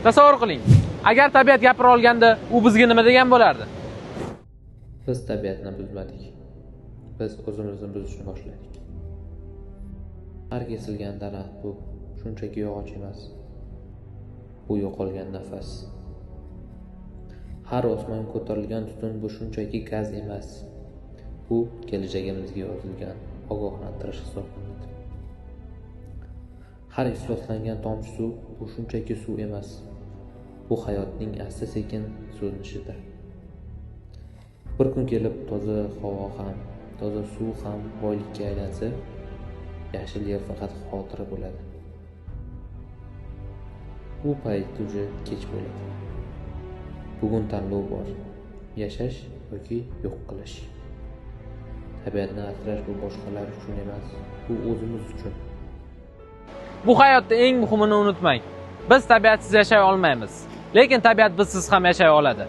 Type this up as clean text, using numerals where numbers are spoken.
Tasavvur qiling, agar tabiat gapira olganda, u bizga nima degan bo'lardi? Biz tabiatni buzmadik. Biz o'zimizni buzishni boshladik. Har kesilgan daraxt bu shunchaki yog'och emas. Bu yo'qolgan nafas. Har osmonga ko'tarilgan tutun bu shunchaki gaz emas. Bu kelajagimizga yozilgan ogohlantirish hisoblanadi. Har ifloslangan tomchi suv bu shunchaki suv emas. Bu hayotning asta-sekin so'nishidir. Bir kun kelib toza havo ham, toza suv ham boylikka aylansa, yashil yer faqat xotira bo'ladi. Bu payt uje kech bo'ladi. Bugun tanlov bor. Yashash yoki yo'q qilish. Tabiatni asrash bu boshqalar uchun emas, bu o'zimiz uchun. Bu hayotda eng muhimini unutmang. Biz tabiatsiz yashay olmaymiz, lekin tabiat bizsiz ham yashay oladi.